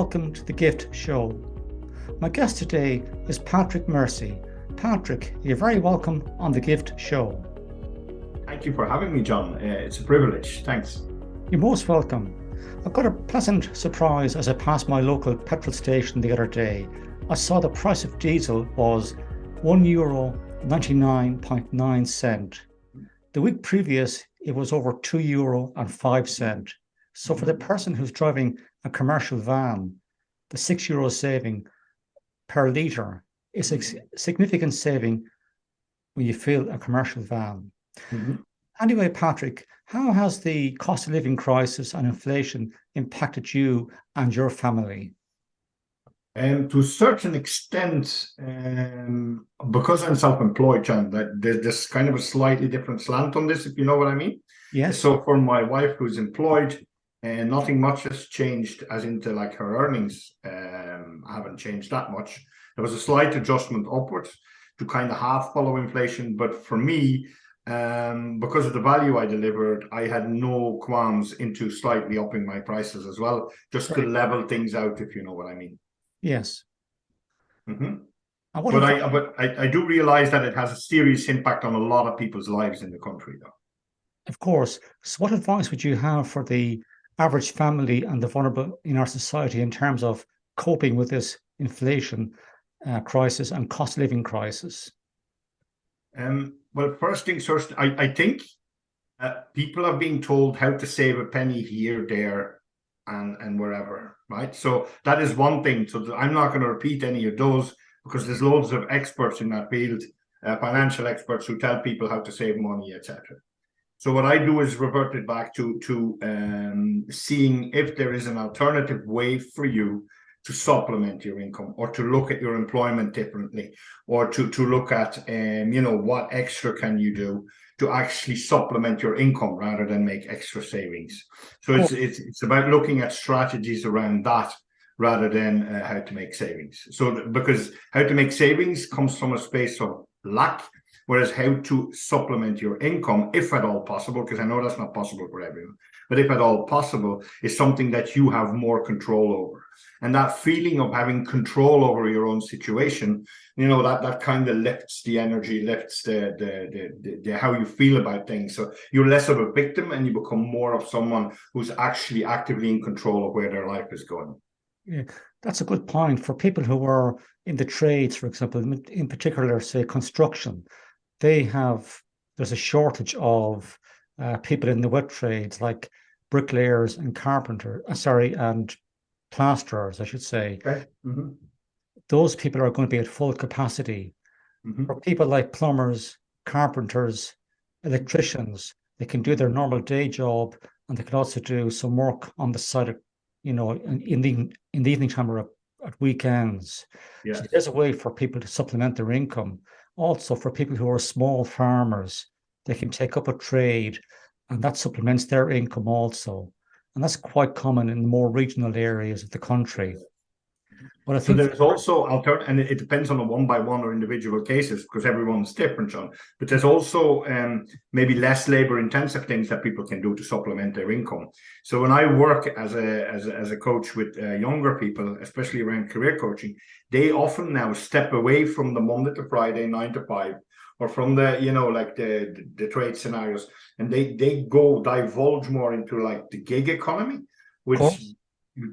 welcome to the Gift Show. My guest today is Patrick Mercie. Patrick, you're very welcome on the Gift Show. Thank you for having me, John. It's a privilege. Thanks. You're most welcome. I got a pleasant surprise as I passed my local petrol station the other day. I saw the price of diesel was €1.99.9. The week previous, it was over €2.05. So for the person who's driving a commercial van, the €6 saving per litre is a significant saving when you fill a commercial van. Mm-hmm. Anyway, Patrick, how has the cost of living crisis and inflation impacted you and your family? To a certain extent, because I'm self-employed, John, there's kind of a slightly different slant on this, if you know what I mean. Yes. So for my wife who's employed, nothing much has changed as into like her earnings haven't changed that much. There was a slight adjustment upwards to kind of half follow inflation. But for me, because of the value I delivered, I had no qualms into slightly upping my prices as well, just to level things out, if you know what I mean. Yes. Mm-hmm. But I do realize that it has a serious impact on a lot of people's lives in the country, though. Of course. So what advice would you have for the average family and the vulnerable in our society in terms of coping with this inflation crisis and cost of living crisis? Well, first things first, I think people are being told how to save a penny here, there, and wherever, right? So that is one thing. So I'm not going to repeat any of those because there's loads of experts in that field, financial experts who tell people how to save money, etc. So what I do is revert it back to seeing if there is an alternative way for you to supplement your income, or to look at your employment differently, or to look at what extra can you do to actually supplement your income rather than make extra savings. So it's about looking at strategies around that rather than how to make savings. So because how to make savings comes from a space of lack, whereas how to supplement your income, if at all possible, because I know that's not possible for everyone, but if at all possible, is something that you have more control over. And that feeling of having control over your own situation, that kind of lifts the energy, lifts the how you feel about things. So you're less of a victim and you become more of someone who's actually actively in control of where their life is going. Yeah, that's a good point. For people who are in the trades, for example, in particular, say construction, there's a shortage of people in the wet trades like bricklayers and and plasterers, I should say. Okay. Mm-hmm. Those people are going to be at full capacity. Mm-hmm. For people like plumbers, carpenters, electricians, they can do their normal day job, and they can also do some work on the side, in the evening time or at weekends. Yes. So there's a way for people to supplement their income. Also, for people who are small farmers, they can take up a trade, and that supplements their income also. And that's quite common in the more regional areas of the country. But I think there's also and it depends on a one-by-one or individual cases because everyone's different, John. But there's also maybe less labor-intensive things that people can do to supplement their income. So when I work as a coach with younger people, especially around career coaching, they often now step away from the Monday to Friday 9 to 5, or from the the trade scenarios, and they divulge more into like the gig economy, which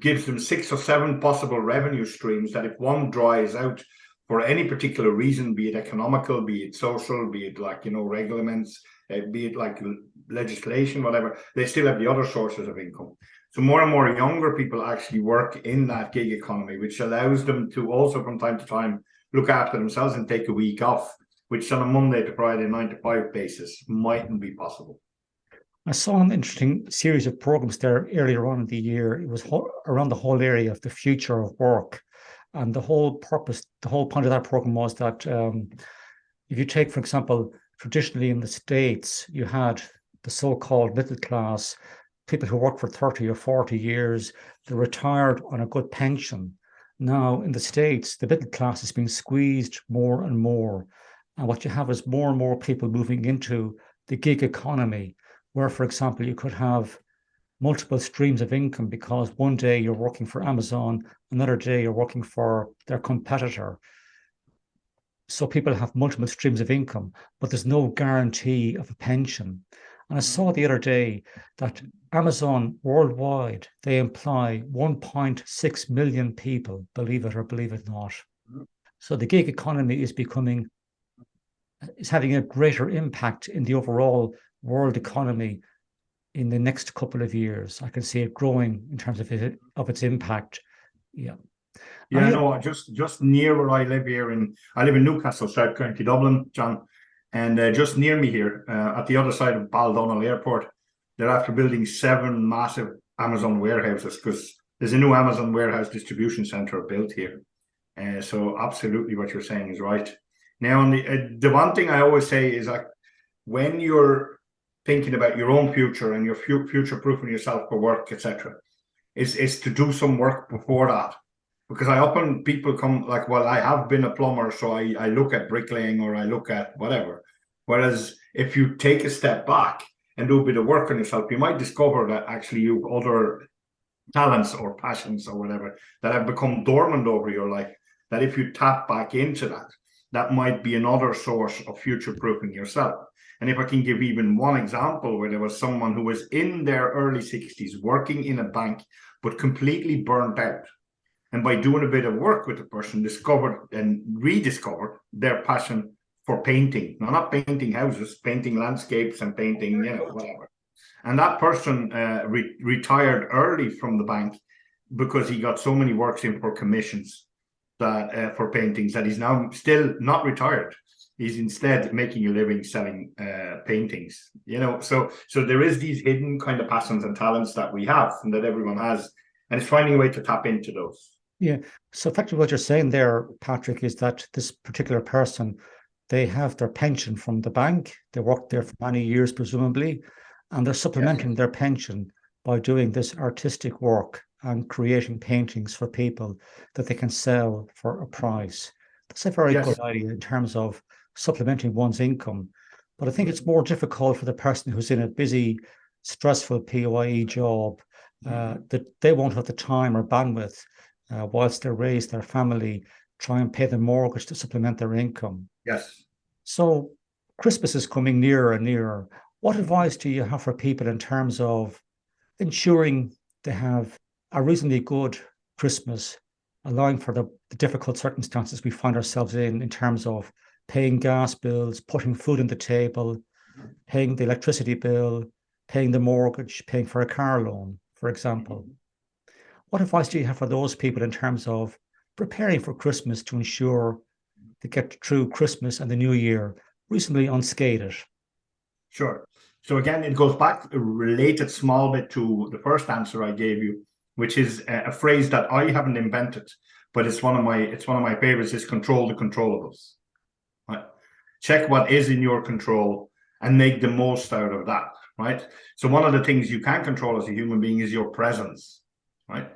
gives them 6 or 7 possible revenue streams that if one dries out for any particular reason, be it economical, be it social, be it regulations, be it like legislation, whatever, they still have the other sources of income. So more and more younger people actually work in that gig economy, which allows them to also from time to time look after themselves and take a week off, which on a Monday to Friday 9 to 5 basis mightn't be possible. I saw an interesting series of programs there earlier on in the year. It was around the whole area of the future of work. And the whole point of that program was that if you take, for example, traditionally in the States, you had the so-called middle class, people who worked for 30 or 40 years, they retired on a good pension. Now in the States, the middle class is being squeezed more and more. And what you have is more and more people moving into the gig economy, where, for example, you could have multiple streams of income, because one day you're working for Amazon, another day you're working for their competitor. So people have multiple streams of income, but there's no guarantee of a pension. And I saw the other day that Amazon worldwide, they employ 1.6 million people, believe it or believe it not. So the gig economy is having a greater impact in the overall world economy in the next couple of years. I can see it growing in terms of its impact. Yeah. Yeah, no, just near where I live here I live in Newcastle, South County Dublin, John, and just near me here, at the other side of Baldonnel Airport, they're after building 7 massive Amazon warehouses, because there's a new Amazon warehouse distribution center built here. So absolutely what you're saying is right. Now, on the one thing I always say is that when you're thinking about your own future and you're future-proofing yourself for work, etc., is to do some work before that. Because I often people come like, well, I have been a plumber, so I look at bricklaying or I look at whatever. Whereas if you take a step back and do a bit of work on yourself, you might discover that actually you have other talents or passions or whatever that have become dormant over your life, that if you tap back into that, that might be another source of future-proofing yourself. And if I can give even one example where there was someone who was in their early 60s working in a bank, but completely burnt out. And by doing a bit of work with the person, discovered and rediscovered their passion for painting. Now, not painting houses, painting landscapes and painting, whatever. And that person retired early from the bank because he got so many works in for commissions that for paintings that he's now still not retired. He's instead making a living selling paintings. So there is these hidden kind of passions and talents that we have and that everyone has, and it's finding a way to tap into those. Yeah. So effectively what you're saying there, Patrick, is that this particular person, they have their pension from the bank. They worked there for many years, presumably, and they're supplementing their pension by doing this artistic work and creating paintings for people that they can sell for a price. That's a very good idea in terms of supplementing one's income. But I think it's more difficult for the person who's in a busy, stressful PAYE job, that they won't have the time or bandwidth whilst they raise their family, try and pay the mortgage to supplement their income. Yes. So Christmas is coming nearer and nearer. What advice do you have for people in terms of ensuring they have a reasonably good Christmas, allowing for the difficult circumstances we find ourselves in terms of paying gas bills, putting food on the table, paying the electricity bill, paying the mortgage, paying for a car loan, for example? What advice do you have for those people in terms of preparing for Christmas to ensure they get through Christmas and the New Year reasonably unscathed? Sure. So again, it goes back a related small bit to the first answer I gave you, which is a phrase that I haven't invented, but it's one of my favorites, is control the controllables. Right? Check what is in your control and make the most out of that. Right. So one of the things you can control as a human being is your presence. Right.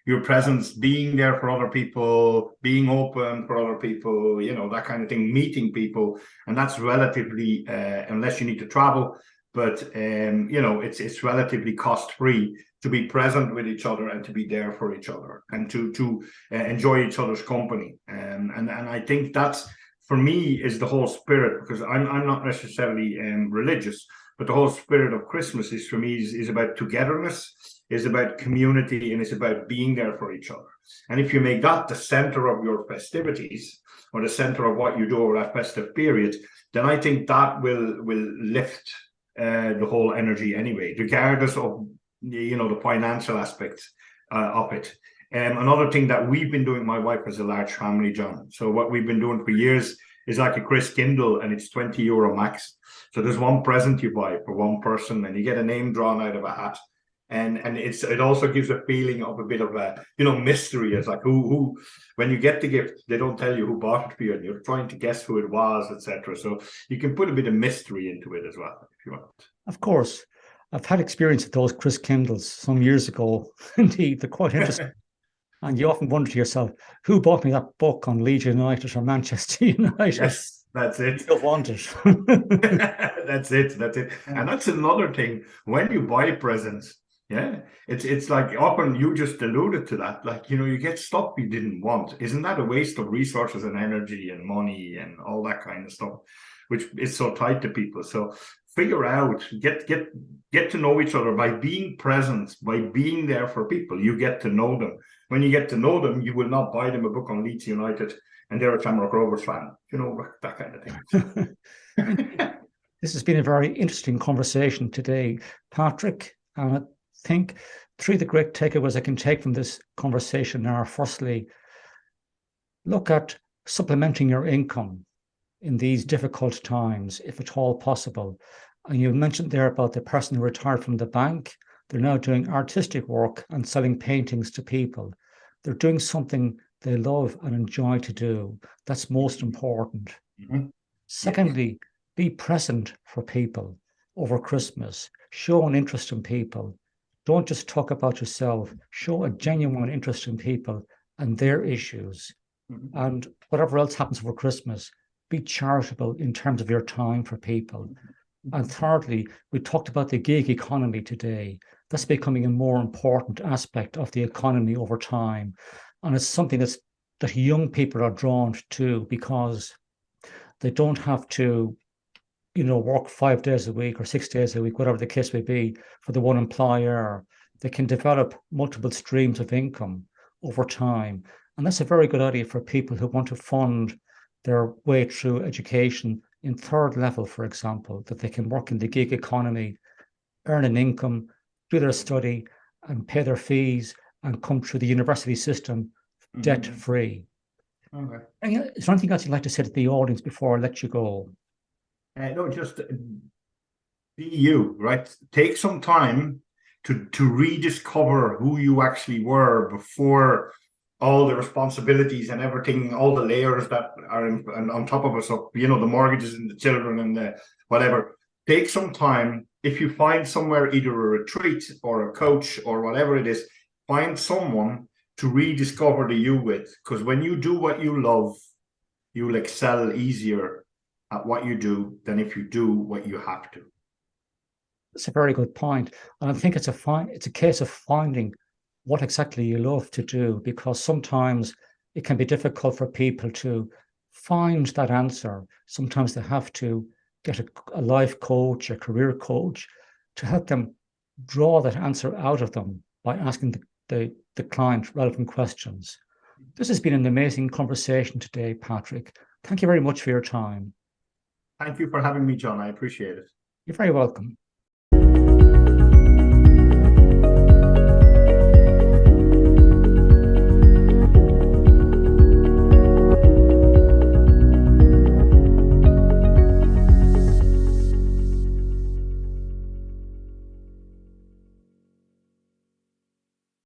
Your presence, being there for other people, being open for other people, that kind of thing, meeting people. And that's relatively, unless you need to travel, but, it's relatively cost-free to be present with each other and to be there for each other and to enjoy each other's company. And I think that's, for me, is the whole spirit, because I'm not necessarily religious, but the whole spirit of Christmas is, for me, is about togetherness, is about community, and it's about being there for each other. And if you make that the center of your festivities or the center of what you do over that festive period, then I think that will lift the whole energy anyway, regardless of the financial aspects of it. Another thing that we've been doing, my wife has a large family, John. So what we've been doing for years is like a Chris Kindle, and it's €20 max. So there's one present you buy for one person, and you get a name drawn out of a hat. And it also gives a feeling of a bit of a mystery. It's like who when you get the gift, they don't tell you who bought it for you, and you're trying to guess who it was, etc. So you can put a bit of mystery into it as well if you want. Of course, I've had experience with those Chris Kindles some years ago. Indeed, they're quite interesting. And you often wonder to yourself, who bought me that book on Leeds United or Manchester United? Yes, that's it. You don't want it. That's it. And that's another thing. When you buy presents, Yeah, it's like often you just alluded to that, like, you get stuff you didn't want. Isn't that a waste of resources and energy and money and all that kind of stuff, which is so tied to people? So figure out, get to know each other by being present, by being there for people. You get to know them. When you get to know them, you will not buy them a book on Leeds United and they're a Shamrock Rovers fan, that kind of thing. This has been a very interesting conversation today, Patrick. And I think three of the great takeaways I can take from this conversation are: firstly, look at supplementing your income in these difficult times, if at all possible. And you mentioned there about the person who retired from the bank. They're now doing artistic work and selling paintings to people. They're doing something they love and enjoy to do. That's most important. Mm-hmm. Secondly, be present for people over Christmas. Show an interest in people. Don't just talk about yourself. Show a genuine interest in people and their issues. Mm-hmm. And whatever else happens over Christmas, be charitable in terms of your time for people. Mm-hmm. And thirdly, we talked about the gig economy today. That's becoming a more important aspect of the economy over time. And it's something that young people are drawn to because they don't have to work 5 days a week or 6 days a week, whatever the case may be, for the one employer. They can develop multiple streams of income over time. And that's a very good idea for people who want to fund their way through education in third level, for example, that they can work in the gig economy, earn an income, do their study, and pay their fees and come through the university system debt-free. Okay. Is there anything else you'd like to say to the audience before I let you go? No, just be you, right? Take some time to rediscover who you actually were before all the responsibilities and everything, all the layers that are on top of us, the mortgages and the children and the whatever. Take some time. If you find somewhere, either a retreat or a coach or whatever it is, find someone to rediscover the you with. Because when you do what you love, you'll excel easier at what you do than if you do what you have to. That's a very good point. And I think it's a case of finding what exactly you love to do, because sometimes it can be difficult for people to find that answer. Sometimes they have to get a life coach, a career coach, to help them draw that answer out of them by asking the client relevant questions. This has been an amazing conversation today, Patrick. Thank you very much for your time. Thank you for having me, John. I appreciate it. You're very welcome.